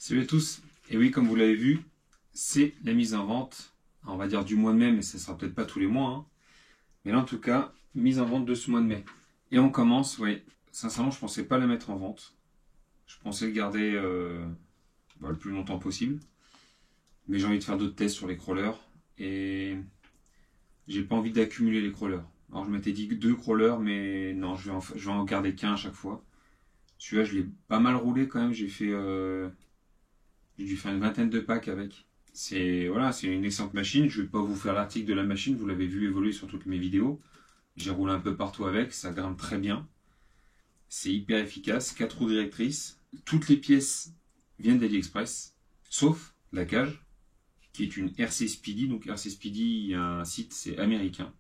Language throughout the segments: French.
Salut à tous. Et oui, comme vous l'avez vu, c'est la mise en vente, on va dire du mois de mai, mais ça sera peut-être pas tous les mois, hein. Mais là, en tout cas, mise en vente de ce mois de mai. Et on commence, oui. Sincèrement, je pensais pas la mettre en vente. Je pensais le garder le plus longtemps possible. Mais j'ai envie de faire d'autres tests sur les crawlers. Et j'ai pas envie d'accumuler les crawlers. Alors je m'étais dit 2 crawlers, mais non, je vais en garder qu'un à chaque fois. Celui-là, je l'ai pas mal roulé quand même. J'ai dû faire une vingtaine de packs avec. C'est une excellente machine. Je ne vais pas vous faire l'article de la machine. Vous l'avez vu évoluer sur toutes mes vidéos. J'ai roulé un peu partout avec. Ça grimpe très bien. C'est hyper efficace. 4 roues directrices. Toutes les pièces viennent d'AliExpress. Sauf la cage, qui est une RC Speedy. Donc RC Speedy, il y a un site, c'est américain.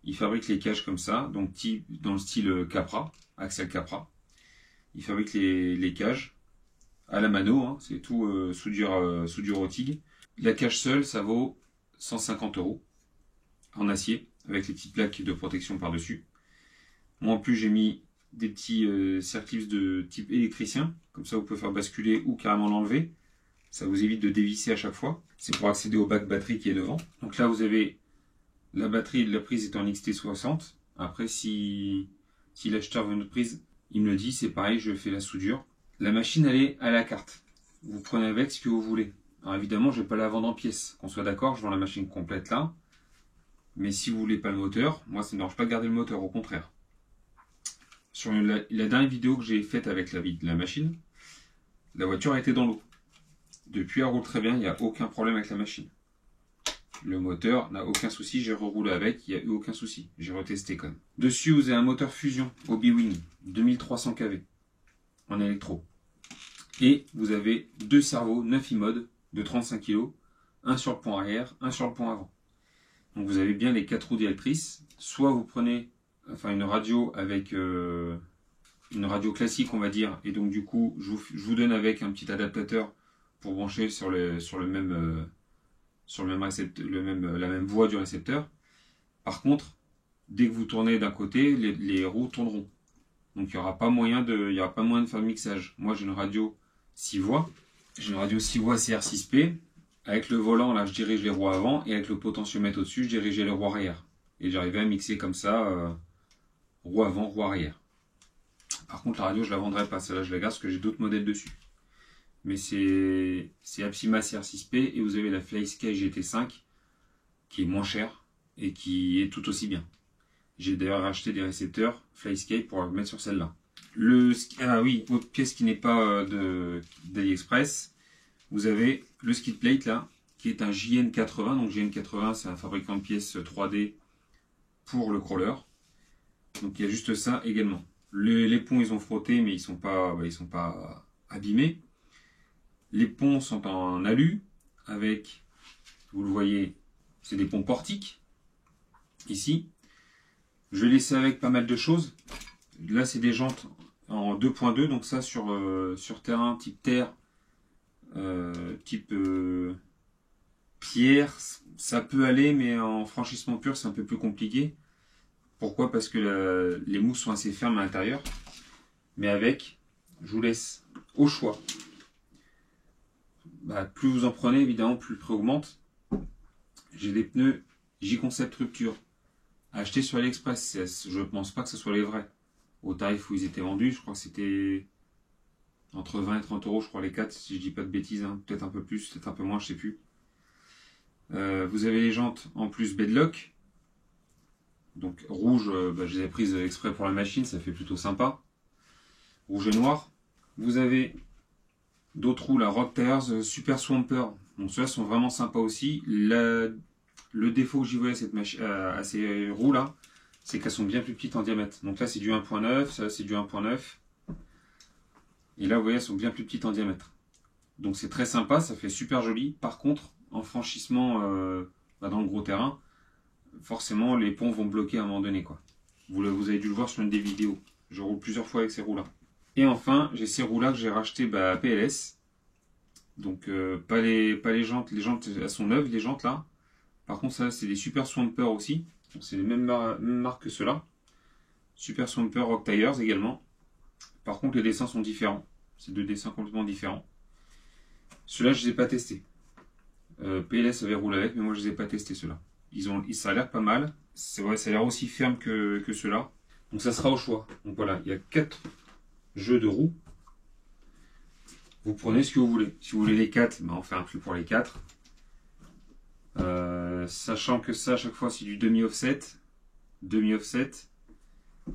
Ils fabriquent les cages comme ça. Donc dans le style Capra, Axel Capra. Ils fabriquent les cages à la mano, hein, c'est tout soudure au TIG. La cage seule, ça vaut 150 € en acier, avec les petites plaques de protection par-dessus. Moi en plus j'ai mis des petits circlips de type électricien, comme ça vous pouvez faire basculer ou carrément l'enlever. Ça vous évite de dévisser à chaque fois. C'est pour accéder au bac batterie qui est devant. Donc là vous avez la batterie, la prise est en XT60. Après si l'acheteur veut une autre prise, il me le dit, c'est pareil, je fais la soudure. La machine, elle est à la carte. Vous prenez avec ce que vous voulez. Alors évidemment, je ne vais pas la vendre en pièces. Qu'on soit d'accord, je vends la machine complète là. Mais si vous voulez pas le moteur, moi ça ne me dérange pas de garder le moteur, au contraire. Sur la dernière vidéo que j'ai faite avec la machine, la voiture était dans l'eau. Depuis, elle roule très bien, il n'y a aucun problème avec la machine. Le moteur n'a aucun souci, j'ai reroulé avec, il n'y a eu aucun souci. J'ai retesté quand même. Dessus, vous avez un moteur fusion Hobby-Wing, 2300 kV, en électro. Et vous avez 2 servos 9 e-mode de 35 kg, un sur le pont arrière, un sur le pont avant. Donc vous avez bien les 4 roues directrices. Soit vous prenez une radio avec une radio classique, on va dire, et donc du coup je vous donne avec un petit adaptateur pour brancher sur la même voie du récepteur. Par contre, dès que vous tournez d'un côté, les roues tourneront. Donc il n'y aura pas moyen de faire le mixage. Moi j'ai une radio 6 voies. J'ai une radio 6 voies CR6P. Avec le volant, là, je dirige les roues avant. Et avec le potentiomètre au-dessus, je dirigeais les roues arrière. Et j'arrivais à mixer comme ça, roue avant, roue arrière. Par contre, la radio, je la vendrai pas. Celle-là, je la garde parce que j'ai d'autres modèles dessus. Mais c'est Apsima CR6P. Et vous avez la FlySky GT5 qui est moins chère et qui est tout aussi bien. J'ai d'ailleurs acheté des récepteurs FlySky pour mettre sur celle-là. Ah oui, autre pièce qui n'est pas d'AliExpress, vous avez le skid plate là, qui est un JN80. Donc JN80, c'est un fabricant de pièces 3D pour le crawler. Donc il y a juste ça également. Les ponts ils ont frotté, mais ils sont pas abîmés. Les ponts sont en alu avec, vous le voyez, c'est des ponts portiques ici. Je vais laisser avec pas mal de choses. Là, c'est des jantes en 2.2, donc ça sur terrain type terre, type pierre, ça peut aller, mais en franchissement pur, c'est un peu plus compliqué. Pourquoi? Parce que les mousses sont assez fermes à l'intérieur. Mais avec, je vous laisse au choix. Plus vous en prenez, évidemment, plus le prix augmente. J'ai des pneus J-Concept Rupture. Achetés sur AliExpress, je ne pense pas que ce soit les vrais. Au tarif où ils étaient vendus, je crois que c'était entre 20 et 30 € je crois les 4, si je dis pas de bêtises, hein. Peut-être un peu plus, peut-être un peu moins, je sais plus. Vous avez les jantes en plus bedlock. Donc rouge, je les ai prises exprès pour la machine, ça fait plutôt sympa. Rouge et noir. Vous avez d'autres roues, la Rock Tires Super Swamper. Donc ceux-là sont vraiment sympas aussi. Le défaut que j'y vois à ces roues là, c'est qu'elles sont bien plus petites en diamètre. Donc là c'est du 1.9, ça c'est du 1.9. Et là vous voyez elles sont bien plus petites en diamètre. Donc c'est très sympa, ça fait super joli. Par contre, en franchissement dans le gros terrain, forcément les ponts vont bloquer à un moment donné, quoi. Vous avez dû le voir sur une des vidéos. Je roule plusieurs fois avec ces roues là. Et enfin j'ai ces roues là que j'ai racheté à PLS. Donc pas les jantes elles sont neuves les jantes là. Par contre, ça, c'est des Super Swamper aussi. C'est les mêmes marques que ceux-là. Super Swamper Rock Tires également. Par contre, les dessins sont différents. C'est 2 dessins complètement différents. Ceux-là, je ne les ai pas testés. PLS avait roulé avec, mais moi, je ne les ai pas testés, ceux-là. Ça a l'air pas mal. C'est vrai, ça a l'air aussi ferme que ceux-là. Donc, ça sera au choix. Donc, voilà, il y a 4 jeux de roues. Vous prenez ce que vous voulez. Si vous voulez les 4, ben, on fait un prix pour les 4. Sachant que ça, à chaque fois, c'est du demi-offset. Demi-offset.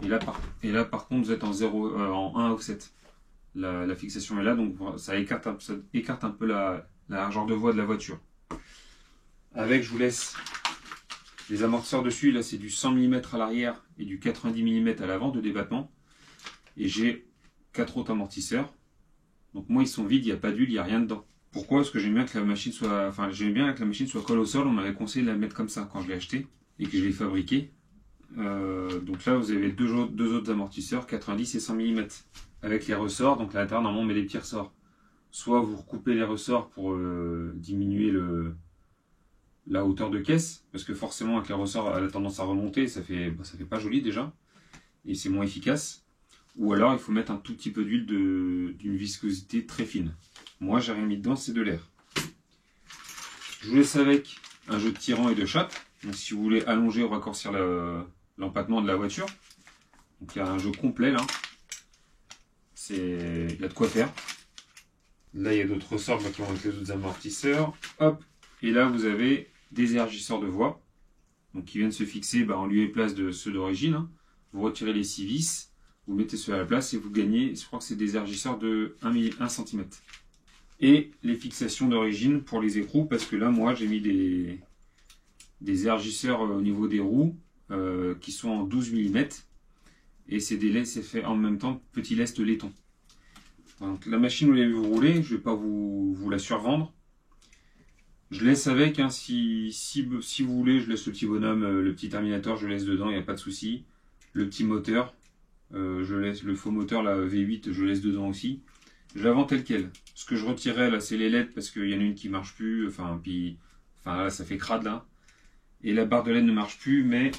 Et là, par contre, vous êtes en 1 offset. La fixation est là, donc ça écarte un peu la largeur de voie de la voiture. Avec, je vous laisse les amortisseurs dessus. Là, c'est du 100 mm à l'arrière et du 90 mm à l'avant de débattement. Et j'ai 4 autres amortisseurs. Donc moi, ils sont vides, il n'y a pas d'huile, il n'y a rien dedans. Pourquoi? Parce que j'aime bien que la machine soit, colle au sol. On m'avait conseillé de la mettre comme ça quand je l'ai acheté et que je l'ai fabriqué. Donc là, vous avez deux autres amortisseurs, 90 et 100 mm. Avec les ressorts, donc là, à l'intérieur, normalement, on met des petits ressorts. Soit vous recoupez les ressorts pour diminuer la hauteur de caisse, parce que forcément, avec les ressorts, elle a tendance à remonter, ça fait pas joli déjà, et c'est moins efficace. Ou alors, il faut mettre un tout petit peu d'huile d'une viscosité très fine. Moi, j'ai rien mis dedans, c'est de l'air. Je vous laisse avec un jeu de tirant et de chape. Donc, si vous voulez allonger ou raccourcir l'empattement de la voiture, donc il y a un jeu complet là. Il y a de quoi faire. Là, il y a d'autres ressorts qui vont avec les autres amortisseurs. Hop. Et là, vous avez des élargisseurs de voie. Donc, qui viennent se fixer en lieu et place de ceux d'origine. Hein. Vous retirez les 6 vis, vous mettez ceux à la place et vous gagnez, je crois que c'est des élargisseurs de 1 cm. Et les fixations d'origine pour les écrous, parce que là, moi, j'ai mis des élargisseurs au niveau des roues qui sont en 12 mm. Et c'est fait en même temps petit lest laiton. Donc la machine, vous l'avez vu rouler, je ne vais pas vous la survendre. Je laisse avec, hein, si vous voulez, je laisse le petit bonhomme, le petit Terminator, je laisse dedans, il n'y a pas de souci. Le petit moteur, je laisse le faux moteur, la V8, je laisse dedans aussi. Je la vends telle quelle. Ce que je retirais là, c'est les LED parce qu'il y en a une qui marche plus, enfin là, ça fait crade là. Et la barre de LED ne marche plus, mais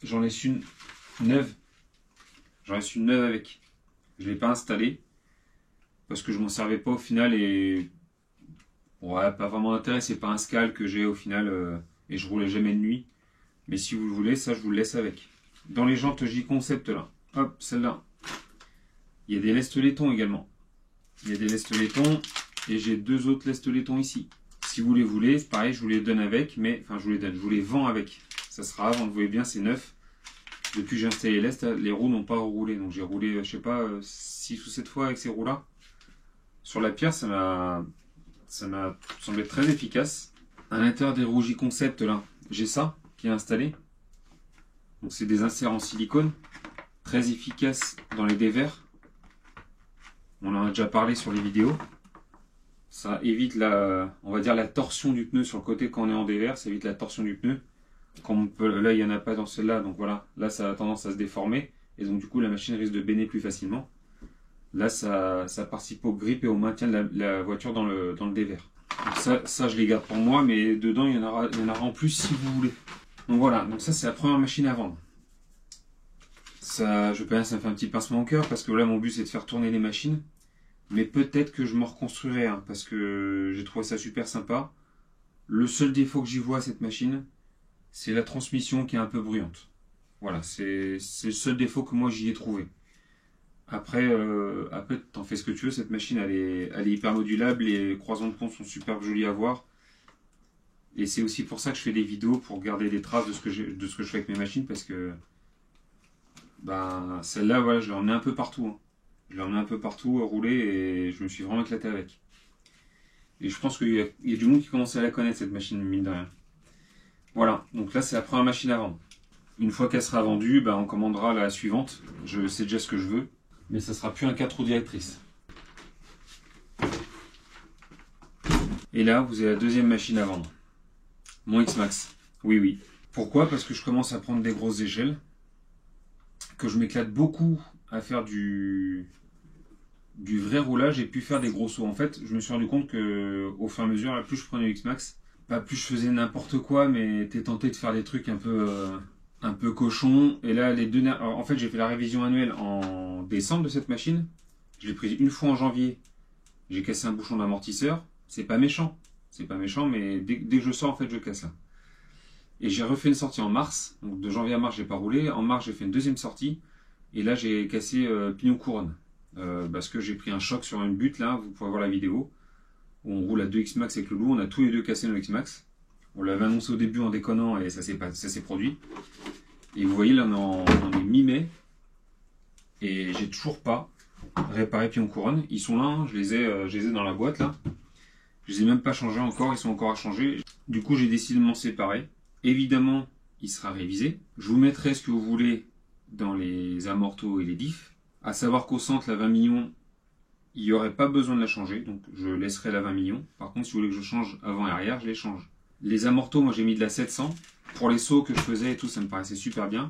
j'en laisse une neuve. J'en laisse une neuve avec. Je ne l'ai pas installée parce que je m'en servais pas au final et ouais, pas vraiment d'intérêt. C'est pas un Scal que j'ai au final et je roulais jamais de nuit. Mais si vous le voulez, ça je vous le laisse avec. Dans les jantes J-Concept là, hop, celle-là. Il y a des lestes laiton également. Il y a des lestes laiton et j'ai 2 autres lestes laiton ici. Si vous les voulez, pareil, je vous les donne avec, mais enfin je vous les vends avec. Ça sera avant, vous voyez bien, c'est neuf. Depuis que j'ai installé les lestes, les roues n'ont pas roulé. Donc j'ai roulé, je sais pas, 6 ou 7 fois avec ces roues-là. Sur la pierre, ça m'a semblé très efficace. À l'intérieur des roues J-Concept, là, j'ai ça qui est installé. Donc c'est des inserts en silicone, très efficaces dans les dévers. On en a déjà parlé sur les vidéos. Ça évite on va dire la torsion du pneu sur le côté quand on est en dévers, ça évite la torsion du pneu. Là, il n'y en a pas dans celle-là, donc voilà, là ça a tendance à se déformer, et donc du coup la machine risque de béner plus facilement. Là, ça participe au grip et au maintien de la voiture dans le dévers. Donc ça, je les garde pour moi, mais dedans, il y en aura en plus si vous voulez. Donc voilà, donc ça c'est la première machine à vendre. Ça, je pense, ça me fait un petit pincement au cœur, parce que là, mon but c'est de faire tourner les machines. Mais peut-être que je m'en reconstruirai, hein, parce que j'ai trouvé ça super sympa. Le seul défaut que j'y vois à cette machine, c'est la transmission qui est un peu bruyante. Voilà, c'est le seul défaut que moi j'y ai trouvé. Après t'en fais ce que tu veux, cette machine elle est hyper modulable, les croisants de pont sont super jolis à voir. Et c'est aussi pour ça que je fais des vidéos, pour garder des traces de ce que je fais avec mes machines, parce que celle-là, voilà, je l'ai emmenée un peu partout. Hein. Je l'ai emmenée un peu partout à rouler et je me suis vraiment éclaté avec. Et je pense qu'il y a du monde qui commence à la connaître, cette machine, mine de rien. Voilà, donc là c'est la première machine à vendre. Une fois qu'elle sera vendue, on commandera la suivante. Je sais déjà ce que je veux, mais ça sera plus un 4 roues directrice. Et là, vous avez la deuxième machine à vendre. Mon X-Max. Oui. Pourquoi? Parce que je commence à prendre des grosses échelles, que je m'éclate beaucoup à faire du vrai roulage et puis faire des gros sauts. En fait, je me suis rendu compte que au fur et à mesure, là, plus je prenais le X-Max, plus je faisais n'importe quoi, mais t'es tenté de faire des trucs un peu cochons. Et là, en fait, j'ai fait la révision annuelle en décembre de cette machine. Je l'ai prise une fois en janvier. J'ai cassé un bouchon d'amortisseur. C'est pas méchant. C'est pas méchant, mais dès que je sors, en fait, je casse là. Et j'ai refait une sortie en mars. Donc de janvier à mars, j'ai pas roulé. En mars, j'ai fait une deuxième sortie. Et là, j'ai cassé pignon couronne. Parce que j'ai pris un choc sur une butte, là. Vous pourrez voir la vidéo. Où on roule à 2 X-Max avec le loup. On a tous les deux cassé nos X-Max. On l'avait annoncé au début en déconnant et ça s'est produit. Et vous voyez, là, on est mi-mai. Et j'ai toujours pas réparé pignon couronne. Ils sont là, hein. Je les ai dans la boîte, là. Je les ai même pas changés encore. Ils sont encore à changer. Du coup, j'ai décidé de m'en séparer. Évidemment, il sera révisé. Je vous mettrai ce que vous voulez dans les amortos et les diffs. À savoir qu'au centre, la 20 millions, il n'y aurait pas besoin de la changer. Donc, je laisserai la 20 millions. Par contre, si vous voulez que je change avant et arrière, je les change. Les amortos, moi, j'ai mis de la 700. Pour les sauts que je faisais et tout, ça me paraissait super bien.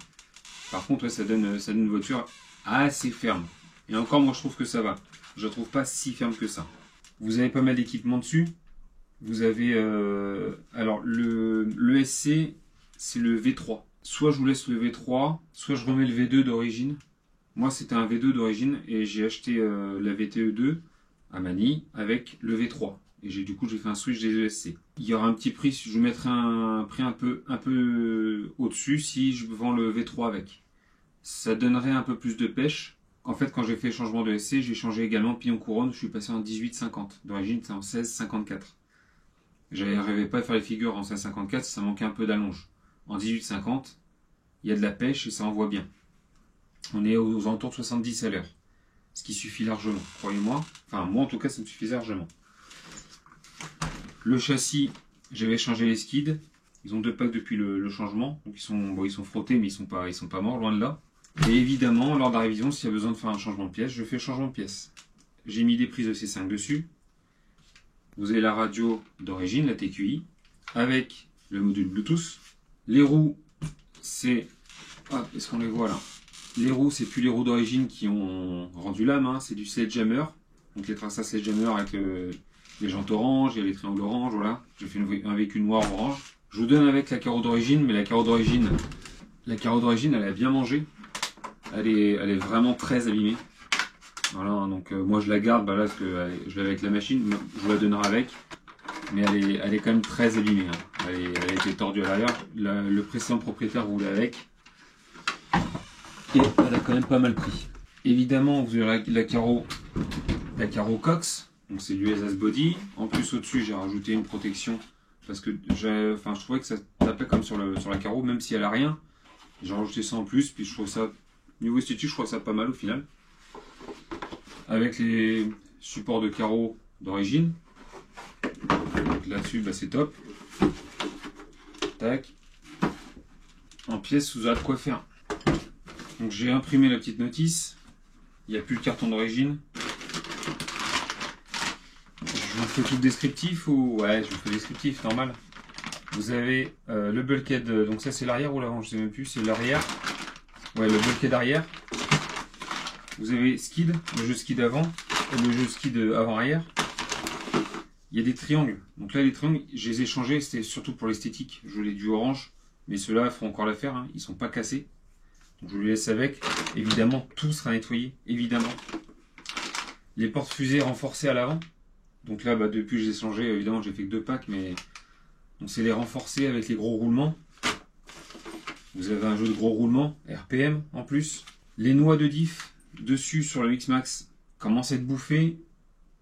Par contre, ouais, ça donne une voiture assez ferme. Et encore, moi, je trouve que ça va. Je ne trouve pas si ferme que ça. Vous avez pas mal d'équipements dessus. Vous avez... alors, le SC, c'est le V3. Soit je vous laisse le V3, soit je remets le V2 d'origine. Moi, c'était un V2 d'origine et j'ai acheté la VTE2 à Manille avec le V3. Et du coup, j'ai fait un switch des ESC. Il y aura un petit prix, je vous mettrai un prix un peu au-dessus si je vends le V3 avec. Ça donnerait un peu plus de pêche. En fait, quand j'ai fait le changement de SC, j'ai changé également pignon couronne. Je suis passé en 18,50. D'origine, c'est en 16,54. J'arrivais pas à faire les figures en 16,54, ça manquait un peu d'allonge. En 18,50, il y a de la pêche et ça envoie bien. On est aux alentours de 70 à l'heure. Ce qui suffit largement, croyez-moi. Enfin, moi en tout cas, ça me suffisait largement. Le châssis, j'avais changé les skids. Ils ont 2 packs depuis le changement. Donc ils sont frottés, mais ils sont pas morts, loin de là. Et évidemment, lors de la révision, s'il y a besoin de faire un changement de pièce, je fais le changement de pièce. J'ai mis des prises de C5 dessus. Vous avez la radio d'origine, la TQI, avec le module Bluetooth. Les roues, c'est... est-ce qu'on les voit là? Les roues, c'est plus les roues d'origine qui ont rendu l'âme, hein, c'est du Sledgehammer. Donc les Traxxas Sledgehammer avec les jantes orange, il y a les triangles orange, voilà. J'ai fait un véhicule noir orange. Je vous donne avec la carreau d'origine, mais la carreau d'origine, elle a bien mangé. Elle est vraiment très abîmée. Voilà, donc moi je la garde, là, parce que je l'ai avec la machine, je vous la donnerai avec. Mais elle est quand même très abîmée. Hein. Elle a été tordue à l'arrière. Le précédent propriétaire roulait avec. Et elle a quand même pas mal pris. Évidemment, vous avez la carreau Cox. Donc c'est du SS Body. En plus, au-dessus, j'ai rajouté une protection. Parce que je trouvais que ça tapait comme sur la carreau, même si elle a rien. J'ai rajouté ça en plus. Puis je trouve ça, niveau esthétique, je trouve ça pas mal au final. Avec les supports de carreaux d'origine. Donc là-dessus, c'est top. Tac. En pièces, vous aurez de quoi faire. Donc j'ai imprimé la petite notice. Il n'y a plus le carton d'origine. Je vous fais tout le descriptif ou... Ouais, je vous fais le descriptif, normal. Vous avez le bulkhead, donc ça c'est l'arrière ou l'avant, je sais même plus, c'est l'arrière. Ouais, le bulkhead arrière. Vous avez skid, le jeu skid avant, et le jeu skid avant-arrière. Il y a des triangles. Donc là, les triangles, je les ai changés, c'était surtout pour l'esthétique. Je voulais du orange, mais ceux-là, il faut encore l'affaire, hein. Ils ne sont pas cassés. Donc je les laisse avec. Évidemment, tout sera nettoyé, évidemment. Les portes fusées renforcées à l'avant. Donc là, depuis que j'ai changé, évidemment, j'ai fait que 2 packs, mais donc c'est les renforcer avec les gros roulements. Vous avez un jeu de gros roulements, RPM en plus. Les noix de diff dessus sur le X-Max commencent à être bouffées.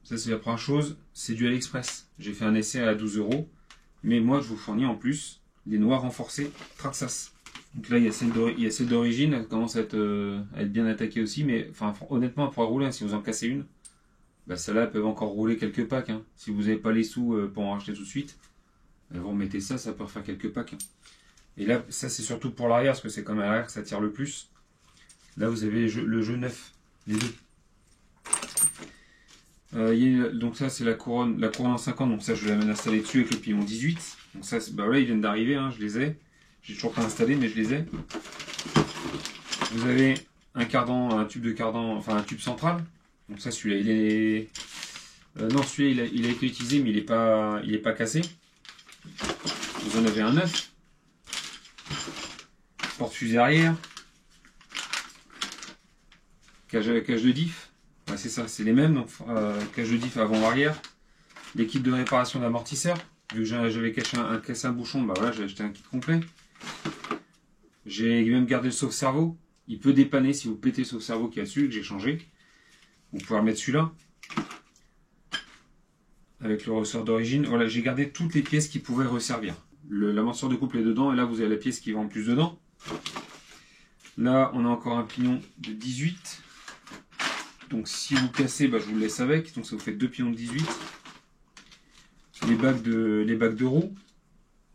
Ça, c'est la première chose. C'est du AliExpress. J'ai fait un essai à 12 €. Mais moi, je vous fournis en plus des noix renforcées Traxxas. Donc là, il y a celle d'origine. Elle commence à être bien attaquée aussi. Mais honnêtement, elle pourra rouler. Hein, si vous en cassez une, celles-là peuvent encore rouler quelques packs. Hein. Si vous n'avez pas les sous pour en racheter tout de suite, vous remettez ça, ça peut refaire quelques packs. Hein. Et là, ça, c'est surtout pour l'arrière, parce que c'est comme à l'arrière que ça tire le plus. Là, vous avez le jeu neuf, les deux. Donc ça c'est la couronne en 50, donc ça je l'amène installer dessus avec le pignon 18. Donc ça là ils viennent d'arriver, hein, je les ai. J'ai toujours pas installé mais je les ai. Vous avez un cardan, un tube de cardan, enfin un tube central. Donc ça celui-là il est... non celui-là il a été utilisé mais il est pas cassé. Vous en avez un neuf. Porte-fusée arrière. Cage de diff. Ouais, c'est ça, c'est les mêmes, donc cage de diff avant-arrière. les kits de réparation d'amortisseurs. Vu que j'avais cassé un bouchon, bah voilà, j'ai acheté un kit complet. J'ai même gardé le sauve-cerveau. Il peut dépanner si vous pétez le sauve-cerveau qu'il y a dessus, que j'ai changé. Vous pouvez remettre celui-là. Avec le ressort d'origine. Voilà, j'ai gardé toutes les pièces qui pouvaient resservir. L'amortisseur de couple est dedans, et là vous avez la pièce qui va en plus dedans. Là, on a encore un pignon de 18. Donc si vous cassez, bah, je vous le laisse avec. Donc ça vous fait 2 pignons de 18. Les bacs de roues,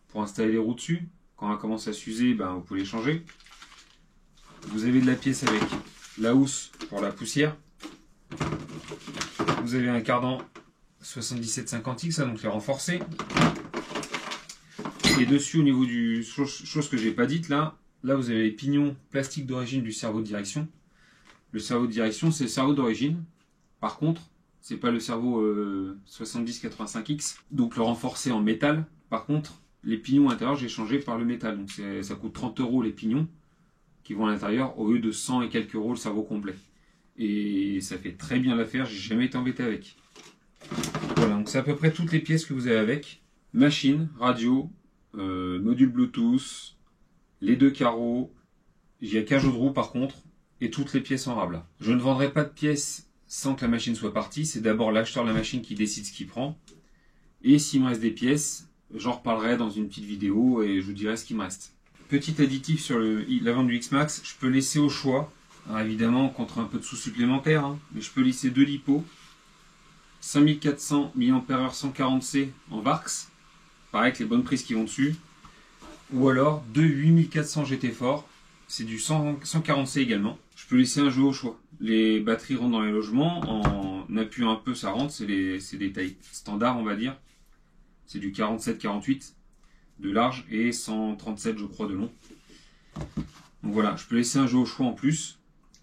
pour installer les roues dessus. Quand elles commencent à s'user, bah, vous pouvez les changer. Vous avez de la pièce avec la housse pour la poussière. Vous avez un cardan 7750X, donc les renforcés. Et dessus, au niveau du chose que j'ai pas dite là vous avez les pignons plastiques d'origine du cerveau de direction. Le cerveau de direction, c'est le cerveau d'origine. Par contre, c'est pas le cerveau 7085X, donc le renforcé en métal. Par contre, les pignons à l'intérieur, j'ai changé par le métal. Donc ça coûte 30 € les pignons qui vont à l'intérieur au lieu de 100 et quelques euros le cerveau complet. Et ça fait très bien l'affaire, j'ai jamais été embêté avec. Voilà, donc c'est à peu près toutes les pièces que vous avez avec. Machine, radio, module Bluetooth, les 2 carreaux, il y a cage de roue par contre, et toutes les pièces en rab là. Je ne vendrai pas de pièces sans que la machine soit partie, c'est d'abord l'acheteur de la machine qui décide ce qu'il prend. Et s'il me reste des pièces, j'en reparlerai dans une petite vidéo et je vous dirai ce qu'il me reste. Petit additif sur l'avant du X-Max, je peux laisser au choix, alors évidemment contre un peu de sous supplémentaire, hein, mais je peux laisser 2 LiPo, 5400 mAh 140C en Varx, pareil avec les bonnes prises qui vont dessus, ou alors 2 8400 GT Fort, c'est du 140C également. Je peux laisser un jeu au choix. Les batteries rentrent dans les logements, en appuyant un peu ça rentre, c'est des tailles standards on va dire. C'est du 47-48 de large et 137 je crois de long. Donc voilà, je peux laisser un jeu au choix en plus.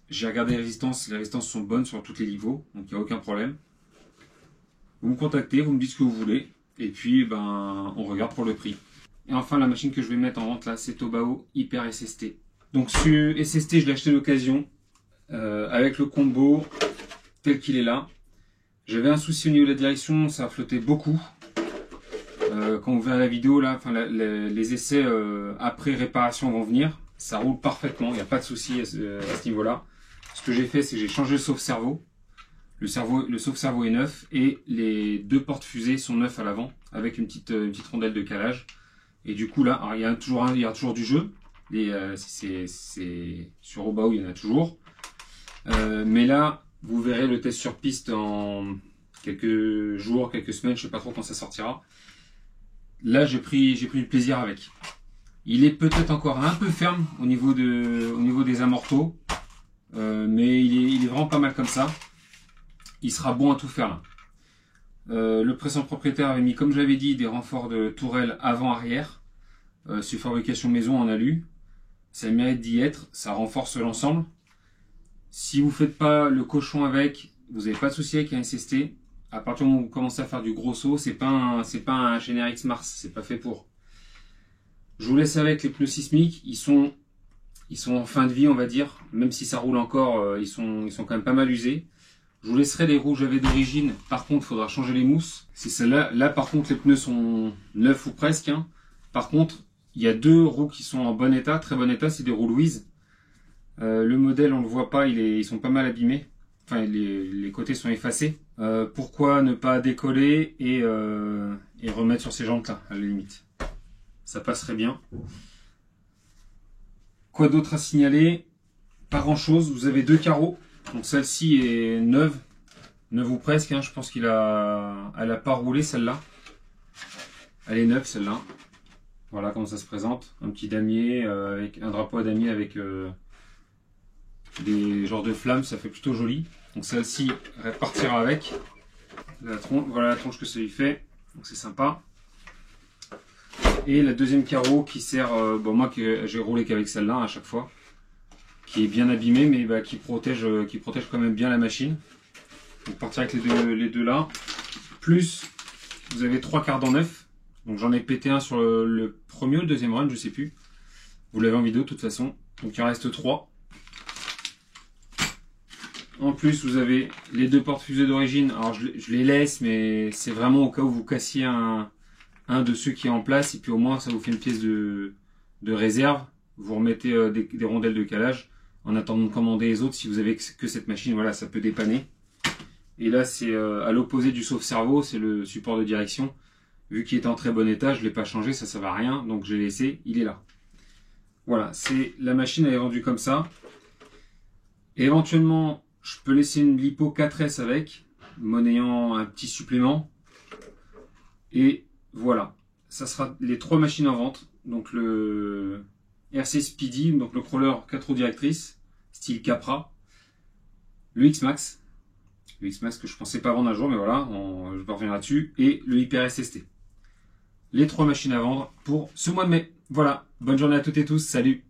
J'ai regardé les résistances sont bonnes sur tous les niveaux, donc il n'y a aucun problème. Vous me contactez, vous me dites ce que vous voulez, et puis ben on regarde pour le prix. Et enfin la machine que je vais mettre en vente là, c'est Tobao Hyper SST. Donc ce SST je l'ai acheté d'occasion, avec le combo tel qu'il est là. J'avais un souci au niveau de la direction, ça a flotté beaucoup. Quand vous verrez la vidéo là, enfin les essais après réparation vont venir. Ça roule parfaitement, il n'y a pas de souci à ce niveau-là. Ce que j'ai fait, c'est que j'ai changé le sauve-cerveau. Le sauve-cerveau est neuf et les 2 portes fusées sont neufs à l'avant avec une petite rondelle de calage. Et du coup là, alors, il y a toujours du jeu. Sur Obao, il y en a toujours. Mais là, vous verrez le test sur piste en quelques jours, quelques semaines, je sais pas trop quand ça sortira. Là, j'ai pris du plaisir avec. Il est peut-être encore un peu ferme au niveau des amortos, mais il est vraiment pas mal comme ça. Il sera bon à tout faire là. Le précédent propriétaire avait mis, comme j'avais dit, des renforts de tourelle avant-arrière. C'est fabrication maison en alu. Ça mérite d'y être, ça renforce l'ensemble. Si vous faites pas le cochon avec, vous n'avez pas de souci avec un SST. À partir du moment où vous commencez à faire du gros saut, c'est pas un GNRX Mars, c'est pas fait pour. Je vous laisse avec les pneus sismiques, ils sont en fin de vie on va dire, même si ça roule encore, ils sont quand même pas mal usés. Je vous laisserai les roues que j'avais d'origine, par contre il faudra changer les mousses. C'est celle-là, là par contre les pneus sont neufs ou presque. Hein. Par contre, il y a 2 roues qui sont en bon état, très bon état, c'est des roues Louise. Le modèle on le voit pas, ils sont pas mal abîmés. Enfin les côtés sont effacés. Pourquoi ne pas décoller et remettre sur ces jantes là, à la limite. Ça passerait bien. Quoi d'autre à signaler? Pas grand chose, vous avez 2 carreaux. Donc celle-ci est neuve ou presque, hein. Je pense elle a pas roulé celle-là. Elle est neuve celle-là. Voilà comment ça se présente. Un petit damier, avec un drapeau à damier avec des genres de flammes, ça fait plutôt joli. Donc celle-ci partira avec. Voilà la tronche que ça lui fait, donc c'est sympa. Et la deuxième carreau qui sert, moi que j'ai roulé qu'avec celle-là à chaque fois, qui est bien abîmée mais qui protège quand même bien la machine. Donc partir avec les deux là. Plus vous avez 3 cardans neufs. Donc j'en ai pété un sur le premier ou le deuxième run, je sais plus. Vous l'avez en vidéo de toute façon. Donc il en reste 3. En plus, vous avez les deux portes fusées d'origine. Alors, je les laisse, mais c'est vraiment au cas où vous cassiez un de ceux qui est en place. Et puis, au moins, ça vous fait une pièce de réserve. Vous remettez des rondelles de calage en attendant de commander les autres. Si vous avez que cette machine, voilà, ça peut dépanner. Et là, c'est à l'opposé du sauve-cerveau. C'est le support de direction. Vu qu'il est en très bon état, je ne l'ai pas changé. Ça ne va à rien. Donc, je l'ai laissé. Il est là. Voilà, c'est la machine, elle est vendue comme ça. Et éventuellement, je peux laisser une lipo 4S avec, monnayant un petit supplément. Et voilà, ça sera les 3 machines en vente. Donc le RC Speedy, donc le crawler 4 roues directrices, style Capra. Le X-Max. Le X-Max que je pensais pas vendre un jour, mais voilà, je vais revenir là-dessus. Et le Hyper SST. Les 3 machines à vendre pour ce mois de mai. Voilà, bonne journée à toutes et tous, salut!